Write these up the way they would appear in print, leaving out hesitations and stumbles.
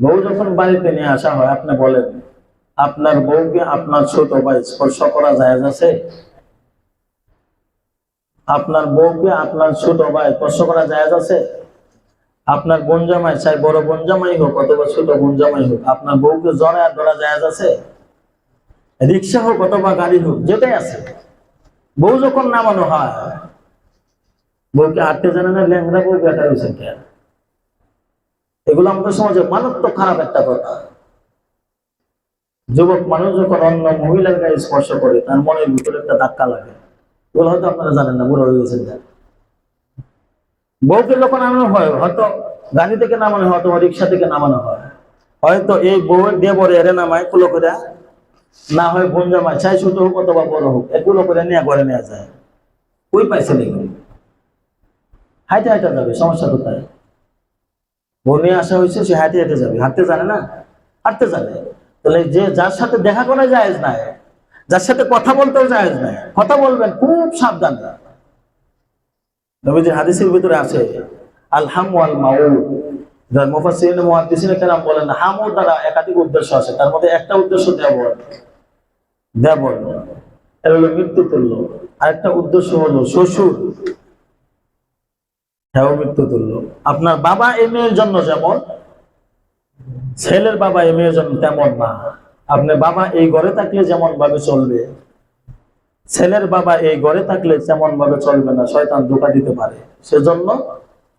বউ যখন বাড়িতে নিয়ে আসা হয়, আপনি বলেন আপনার বউকে আপনার ছোট ভাই স্পর্শ করা জায়েজ আছে? আপনার বউকে আপনার ছোট ভাই স্পর্শ করা জায়েজ আছে? আপনার বোন জামাই, চাই বড় বোন জামাই হোক অথবা ছোট বোন জামাই হোক, আপনার বউকে জড়ায় ধরা জায়েজ আছে? রিক্সা হোক অথবা গাড়ি হোক, যেটাই আছে, বউ যখন নামানো হয়, বউকে হাঁটতে জানে না, ল্যাংড়া বউ বেটা হয়েছে কেন? এগুলো আমাদের সমাজে মারাত্মক খারাপ একটা কথা। যুবক মানুষ যখন অন্য মহিলার গায়ে স্পর্শ করে, তার মনের ভিতরে একটা ধাক্কা লাগে। এগুলো হয়তো আপনারা জানেন না, বুড়ো হয়ে গেছেন। বউকে যখন আনানো হয়, হয়তো গাড়ি থেকে নামানো হয় অথবা রিক্সা থেকে নামানো হয়, হয়তো এই বউয়ের দেবরে এরে নামায় কুলো করে, না হয় বোন জামাই, চাই ছোট হোক অথবা বড় হোক, এগুলো করে নিয়ে ঘরে নেওয়া যায়। ওই পাইছে দেখুন, হাইটে হাইটে যাবে, সমস্যা কোথায়? বউ নিয়ে আসা হয়েছে, সে হাইটে হেঁটে যাবে, হাঁটতে জানে না, হাঁটতে জানে। তাহলে যে যার সাথে দেখা করা জায়েজ নাই, যার সাথে কথা বলতেও জায়েজ নাই, কথা বলবেন খুব সাবধানে। নবীজির হাদিসের ভিতরে আছে আল হাম ওয়াল মাউদ। মুফাসসিরিন মুহাদ্দিসিন কেরাম বলেন হামু দ্বারা একাধিক উদ্দেশ্য আছে, তার মধ্যে একটা উদ্দেশ্য দেবর। দেবর এর হলো মৃত্যু তুল্য। আরেকটা উদ্দেশ্য হলো শ্বশুর, হ্যাঁ মৃত্যু তুল্য। আপনার বাবা এই মেয়ের জন্য যেমন, ছেলের বাবা এই মেয়ের জন্য তেমন না। আপনার বাবা এই ঘরে থাকলে যেমন ভাবে চলবে, ছেলের বাবা এই ঘরে থাকলে তেমন ভাবে চলবে না, শয়তান ধোঁকা দিতে পারে। সেজন্য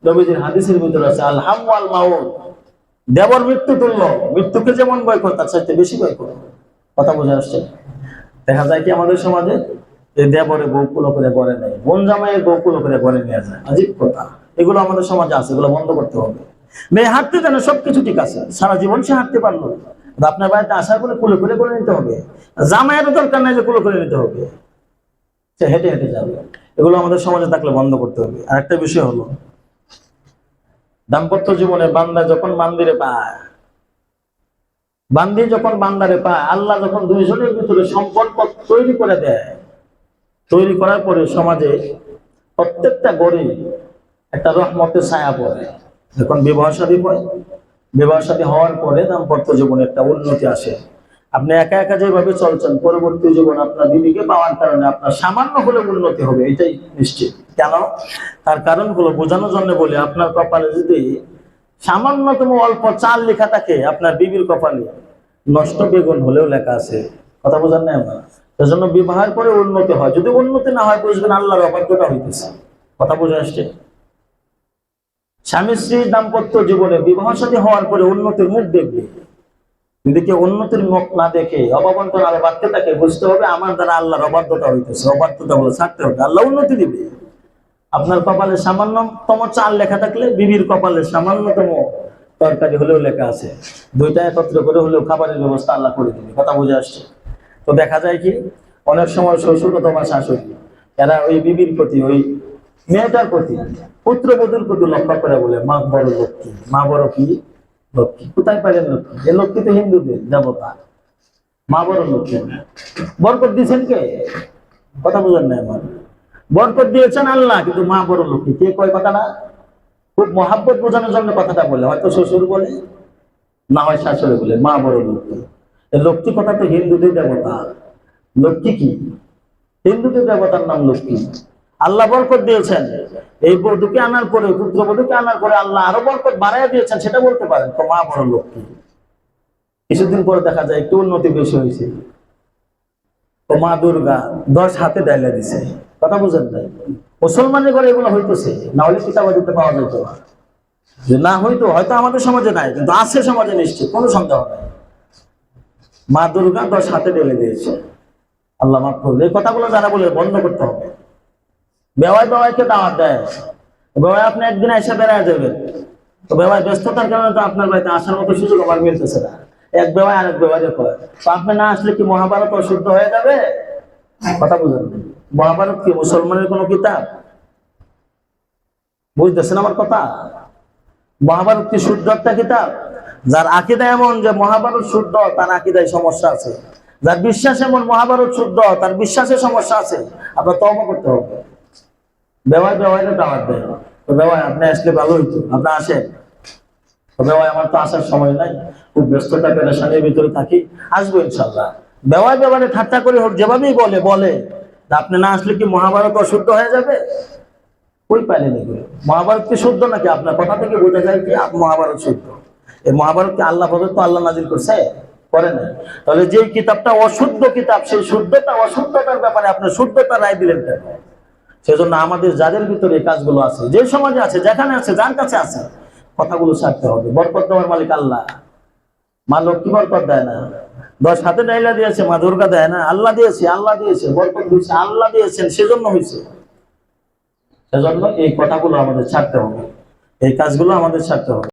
নবীজির হাদিসের ভিতরে আছে আল হাম ওয়াল মাউত, দেবর মৃত্যু তুল্য। মৃত্যুকে যেমন ভয় করে, তার চাইতে বেশি ভয় করে। কথা বুঝে আসছে? দেখা যায় কি আমাদের সমাজে, এই দেবরে বউকুলো করে ঘরে নেয়, বোন জামাইয়ের বউকুলো করে ঘরে নিয়ে যায়। আজীব কথা। এগুলো আমাদের সমাজে আছে, এগুলো বন্ধ করতে হবে। মেয়ে হাঁটতে জানে, সবকিছু ঠিক আছে, সারা জীবন সে হাঁটতে পারলো, আপনার বাড়িতে আসার পরে কুলে করে করে নিতে হবে। জামাইয়েরও দরকার নাই যে কুলে করে নিতে হবে, সে হেঁটে হেঁটে যাবে। এগুলো আমাদের সমাজে থাকলে বন্ধ করতে হবে। আর একটা বিষয় হলো, দাম্পত্য জীবনে বান্দা যখন বান্দিরে পায়, বান্দি যখন বান্দারে পায়, আল্লাহ যখন দুইজনের ভিতরে সম্পর্ক তৈরি করে দেয়, তৈরি করার পরে সমাজে প্রত্যেকটা গড়ে একটা রহমতের ছায়া পড়ে। যখন বিবাহ শাদী হয়, বিবাহ শাদী হওয়ার পরে দাম্পত্য জীবনে একটা উন্নতি আসে। আপনি একা একা যেভাবে চলছেন, পরবর্তী জীবন আপনার বিবিকে পাওয়ার কারণে আপনার সামান্য হলে উন্নতি হবে, এটাই নিশ্চিত। কেন? তার কারণ হলো, বোঝানোর জন্য বলি, আপনার কপালে যদি সামান্যতম অল্প চাল লেখা থাকে, আপনার বিবির কপালে নষ্ট বেগুন হলেও লেখা আছে। কথা বোঝার নাই আমরা? সেজন্য বিবাহের পরে উন্নতি হয়, যদি উন্নতি না হয় বুঝবেন আল্লাহর অবাধ্যতা হইতেছে। কথা বুঝে আসছে? স্বামী স্ত্রী দাম্পত্য জীবনে বিবাহ শাদী হওয়ার পরে উন্নতির মুখ দেখবে। যদি কেউ উন্নতির মুখ না দেখে অবাবন্তন আরো বাড়তে থাকে, বুঝতে হবে আমার দ্বারা আল্লাহর অবাধ্যতা হইতেছে। অবাধ্যতা বলে ছাড়তে হবে, আল্লাহ উন্নতি দিবে। আপনার কপালে সামান্যতম চাল লেখা থাকলে, বিবির কপালে সামান্যতম তরকারি হলেও লেখা আছে, দুইটা একত্র করে হলেও খাবারের ব্যবস্থা আল্লাহ করে দিবে। কথা বুঝে আসছে? তো দেখা যায় কি, অনেক সময় শ্বশুর অথবা শাশুড়ি এরা ওই বিবির প্রতি, ওই মেয়েটার প্রতি, পুত্রবধূর প্রতি লক্ষ্য করে বলে মা বড় লক্ষ্মী, মা বড় কি লক্ষ্মী। কোথায় পাইলেন লক্ষ্মী? এ লক্ষ্মী তো হিন্দুদের দেবতা, মা বড় লক্ষ্মী। বরকত দিয়েছেন কে? কথা বুঝেন না আমার? বরকত দিয়েছেন আল্লাহ, কিন্তু মা বড় লক্ষ্মী কে কয় কথাটা? খুব মহাব্বত বোঝানোর জন্য কথাটা বলে, হয়তো শ্বশুর বলে, না হয় শাশুড়ি বলে, মা বড় লক্ষ্মী। এই লক্ষ্মী কথা তো হিন্দুদের দেবতা। লক্ষ্মী কি? হিন্দুদের দেবতার নাম লক্ষ্মী। আল্লাহ বরকত দিয়েছেন, এই বধূকে আনার পরে, পুত্রবধূকে আনার পরে আল্লাহ আরো বরকত বাড়াইয়া দিয়েছেন, সেটা বলতে পারেন তো মা বড় লক্ষ্মী। কিছুদিন পরে দেখা যায় একটু উন্নতি বেশি হয়েছে, তো মা দুর্গা 10 হাতে ডাইলা দিছে। কথা বুঝেন নাই? মুসলমানের ঘরে এগুলো হইতেছে, না হলে কিতাবাদিতে পাওয়া যেত না। যে না হইতো, হয়তো আমাদের সমাজে নাই, কিন্তু আছে সমাজে নিশ্চিত, কোনো সন্দেহ নাই। মা দুর্গা 10 হাতে ঢেলে দিয়েছে। আল্লাহ মাফ করবে। এই কথাগুলো যারা বলে বন্ধ করতে হবে। বেওয়াই বেওয়াইকে দাওয়াত দেয়, বেওয়াই আপনি একদিন এসে বেড়ায় যাবেন, তো বেওয়াই ব্যস্ততার কারণে তো আপনার বাড়িতে আসার মতো সুযোগ আমার মিলতেছে না। এক বেওয়াই আরেক বেওয়াইকে কয়, তো আপনি না আসলে কি মহাভারত অশুদ্ধ হয়ে যাবে? কথা বুঝেন? মহাভারত কি মুসলমানের কোনো কিতাব? বুঝতেছেন আমার কথা? মহাভারত কি শুদ্ধ একটা কিতাব? যার আকীদা এমন যে মহাভারত শুদ্ধ, তার আকীদায় সমস্যা আছে। যার বিশ্বাস এমন মহাভারত শুদ্ধ, তার বিশ্বাসে সমস্যা আছে। আপনার তওবা করতে হবে। বেওয়াই বেওয়াইকে দাওয়াত দেয়, তো বেওয়াই আপনি আসলে ভালো হইতো, আপনি আসেন। তবে ভাই আমার তো আসার সময় নাই, খুব ব্যস্ততা পেরেশানির ভিতরে থাকি, আসবো ইনশাল্লাহ। বেওয়ায় ব্যাপারে ঠাট্টা করে হোক, যেভাবেই বলে বলে যে আপনি না আসলে কি মহাভারত অশুদ্ধ হয়ে যাবে? কই পাইলেন এগুলো? মহাভারত কি শুদ্ধ নাকি? আপনার কথা থেকে বোঝা যায় কি মহাভারত শুদ্ধ? এই মহাভারতকে আল্লাহ প্রদত্ত, আল্লাহ নাজিল করছে? করে না। তাহলে যে কিতাবটা অশুদ্ধ কিতাব, সেই শুদ্ধতা অশুদ্ধতার ব্যাপারে আপনি শুদ্ধতা রায় দিলেন কেন? সেজন্য আমাদের যাদের ভিতরে এই কাজগুলো আছে, যে সমাজে আছে, যেখানে আছে, যার কাছে আছে, কথাগুলো ছাড়তে হবে। বরকত দেওয়ার মালিক আল্লাহ। মা লক্ষ্মী বরকত দেয় না, 10 হাতে ডাইলা দিয়েছে, মা দুর্গা দেয় না, আল্লাহ দিয়েছে, আল্লাহ দিয়েছে, বরকত দিয়েছে, আল্লাহ দিয়েছেন, সেজন্য হয়েছে। সেজন্য এই কথাগুলো আমাদের ছাড়তে হবে, এই কাজগুলো আমাদের ছাড়তে হবে।